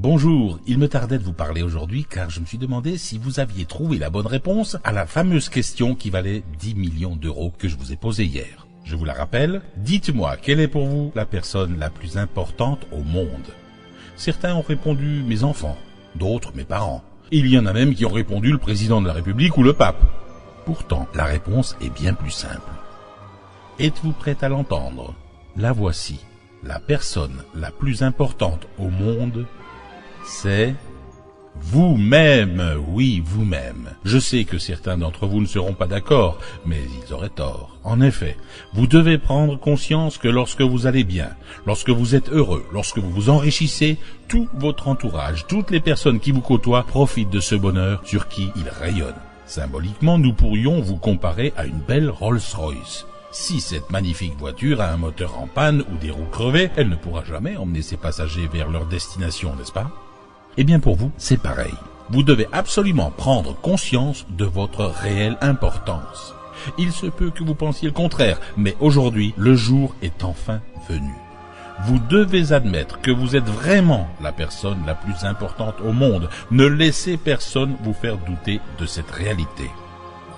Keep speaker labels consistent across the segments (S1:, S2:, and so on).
S1: Bonjour, il me tardait de vous parler aujourd'hui car je me suis demandé si vous aviez trouvé la bonne réponse à la fameuse question qui valait 10 millions d'euros que je vous ai posée hier. Je vous la rappelle, dites-moi quelle est pour vous la personne la plus importante au monde. Certains ont répondu mes enfants, d'autres mes parents. Il y en a même qui ont répondu le président de la République ou le pape. Pourtant, la réponse est bien plus simple. Êtes-vous prêt à l'entendre? La voici. La personne la plus importante au monde, c'est vous-même. Oui, vous-même. Je sais que certains d'entre vous ne seront pas d'accord, mais ils auraient tort. En effet, vous devez prendre conscience que lorsque vous allez bien, lorsque vous êtes heureux, lorsque vous vous enrichissez, tout votre entourage, toutes les personnes qui vous côtoient profitent de ce bonheur sur qui ils rayonnent. Symboliquement, nous pourrions vous comparer à une belle Rolls-Royce. Si cette magnifique voiture a un moteur en panne ou des roues crevées, elle ne pourra jamais emmener ses passagers vers leur destination, n'est-ce pas? Eh bien pour vous, c'est pareil. Vous devez absolument prendre conscience de votre réelle importance. Il se peut que vous pensiez le contraire, mais aujourd'hui, le jour est enfin venu. Vous devez admettre que vous êtes vraiment la personne la plus importante au monde. Ne laissez personne vous faire douter de cette réalité.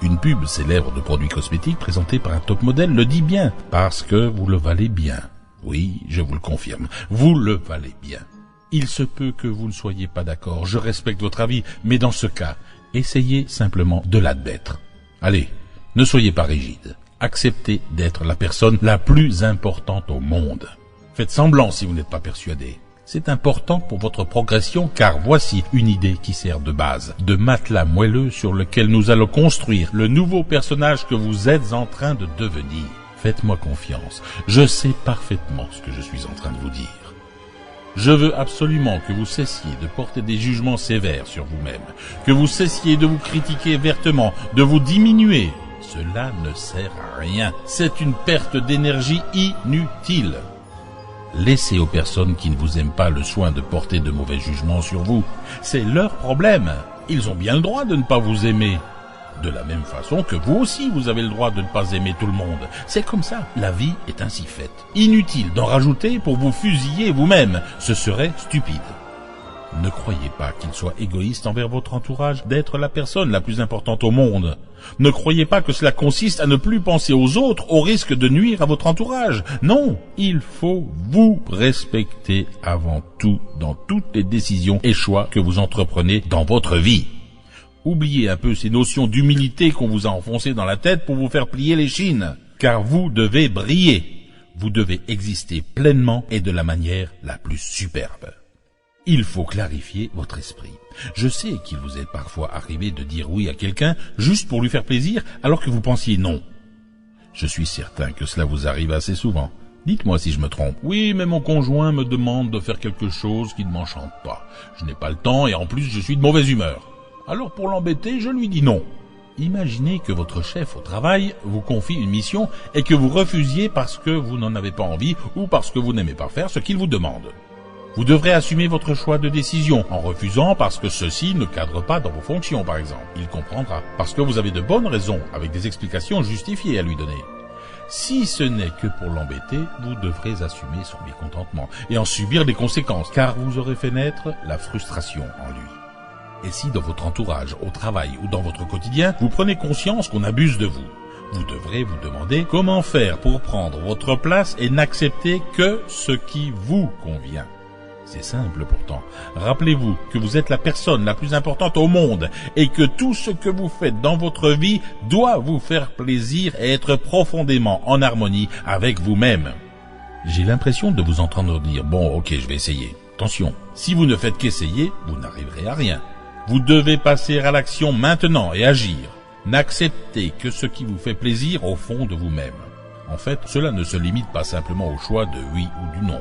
S1: Une pub célèbre de produits cosmétiques présentée par un top modèle le dit bien, parce que vous le valez bien. Oui, je vous le confirme, vous le valez bien. Il se peut que vous ne soyez pas d'accord, je respecte votre avis, mais dans ce cas, essayez simplement de l'admettre. Allez, ne soyez pas rigide, acceptez d'être la personne la plus importante au monde. Faites semblant si vous n'êtes pas persuadé. C'est important pour votre progression car voici une idée qui sert de base, de matelas moelleux sur lequel nous allons construire le nouveau personnage que vous êtes en train de devenir. Faites-moi confiance, je sais parfaitement ce que je suis en train de vous dire. Je veux absolument que vous cessiez de porter des jugements sévères sur vous-même, que vous cessiez de vous critiquer vertement, de vous diminuer. Cela ne sert à rien, c'est une perte d'énergie inutile. Laissez aux personnes qui ne vous aiment pas le soin de porter de mauvais jugements sur vous. C'est leur problème. Ils ont bien le droit de ne pas vous aimer. De la même façon que vous aussi, vous avez le droit de ne pas aimer tout le monde. C'est comme ça. La vie est ainsi faite. Inutile d'en rajouter pour vous fusiller vous-même. Ce serait stupide. Ne croyez pas qu'il soit égoïste envers votre entourage d'être la personne la plus importante au monde. Ne croyez pas que cela consiste à ne plus penser aux autres au risque de nuire à votre entourage. Non, il faut vous respecter avant tout dans toutes les décisions et choix que vous entreprenez dans votre vie. Oubliez un peu ces notions d'humilité qu'on vous a enfoncées dans la tête pour vous faire plier les chines. Car vous devez briller. Vous devez exister pleinement et de la manière la plus superbe. Il faut clarifier votre esprit. Je sais qu'il vous est parfois arrivé de dire oui à quelqu'un juste pour lui faire plaisir alors que vous pensiez non. Je suis certain que cela vous arrive assez souvent. Dites-moi si je me trompe. Oui, mais mon conjoint me demande de faire quelque chose qui ne m'enchante pas. Je n'ai pas le temps et en plus je suis de mauvaise humeur. Alors pour l'embêter, je lui dis non. Imaginez que votre chef au travail vous confie une mission et que vous refusiez parce que vous n'en avez pas envie ou parce que vous n'aimez pas faire ce qu'il vous demande. Vous devrez assumer votre choix de décision en refusant parce que ceci ne cadre pas dans vos fonctions, par exemple. Il comprendra, parce que vous avez de bonnes raisons, avec des explications justifiées à lui donner. Si ce n'est que pour l'embêter, vous devrez assumer son mécontentement et en subir les conséquences, car vous aurez fait naître la frustration en lui. Et si dans votre entourage, au travail ou dans votre quotidien, vous prenez conscience qu'on abuse de vous, vous devrez vous demander comment faire pour prendre votre place et n'accepter que ce qui vous convient. C'est simple pourtant. Rappelez-vous que vous êtes la personne la plus importante au monde et que tout ce que vous faites dans votre vie doit vous faire plaisir et être profondément en harmonie avec vous-même. J'ai l'impression de vous entendre dire « Bon, ok, je vais essayer ». Attention, si vous ne faites qu'essayer, vous n'arriverez à rien. Vous devez passer à l'action maintenant et agir. N'acceptez que ce qui vous fait plaisir au fond de vous-même. En fait, cela ne se limite pas simplement au choix de oui ou du non.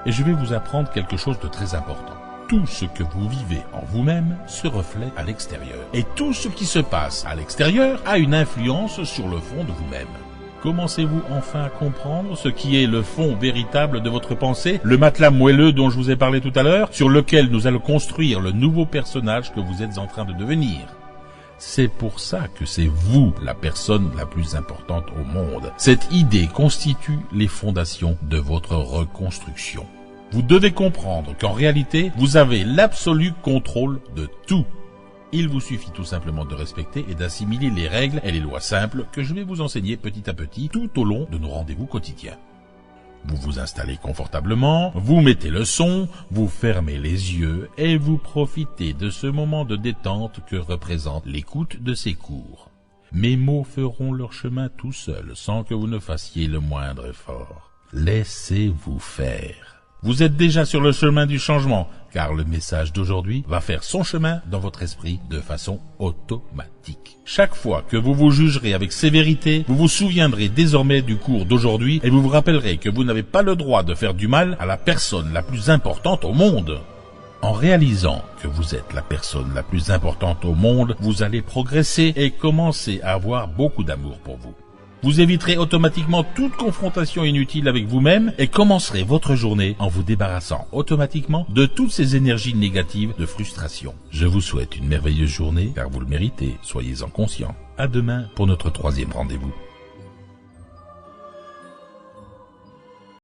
S1: Et je vais vous apprendre quelque chose de très important. Tout ce que vous vivez en vous-même se reflète à l'extérieur. Et tout ce qui se passe à l'extérieur a une influence sur le fond de vous-même. Commencez-vous enfin à comprendre ce qui est le fond véritable de votre pensée, le matelas moelleux dont je vous ai parlé tout à l'heure, sur lequel nous allons construire le nouveau personnage que vous êtes en train de devenir? C'est pour ça que c'est vous la personne la plus importante au monde. Cette idée constitue les fondations de votre reconstruction. Vous devez comprendre qu'en réalité, vous avez l'absolu contrôle de tout. Il vous suffit tout simplement de respecter et d'assimiler les règles et les lois simples que je vais vous enseigner petit à petit tout au long de nos rendez-vous quotidiens. Vous vous installez confortablement, vous mettez le son, vous fermez les yeux et vous profitez de ce moment de détente que représente l'écoute de ces cours. Mes mots feront leur chemin tout seuls sans que vous ne fassiez le moindre effort. Laissez-vous faire. Vous êtes déjà sur le chemin du changement, car le message d'aujourd'hui va faire son chemin dans votre esprit de façon automatique. Chaque fois que vous vous jugerez avec sévérité, vous vous souviendrez désormais du cours d'aujourd'hui et vous vous rappellerez que vous n'avez pas le droit de faire du mal à la personne la plus importante au monde. En réalisant que vous êtes la personne la plus importante au monde, vous allez progresser et commencer à avoir beaucoup d'amour pour vous. Vous éviterez automatiquement toute confrontation inutile avec vous-même et commencerez votre journée en vous débarrassant automatiquement de toutes ces énergies négatives de frustration. Je vous souhaite une merveilleuse journée car vous le méritez, soyez-en conscients. À demain pour notre 3e rendez-vous.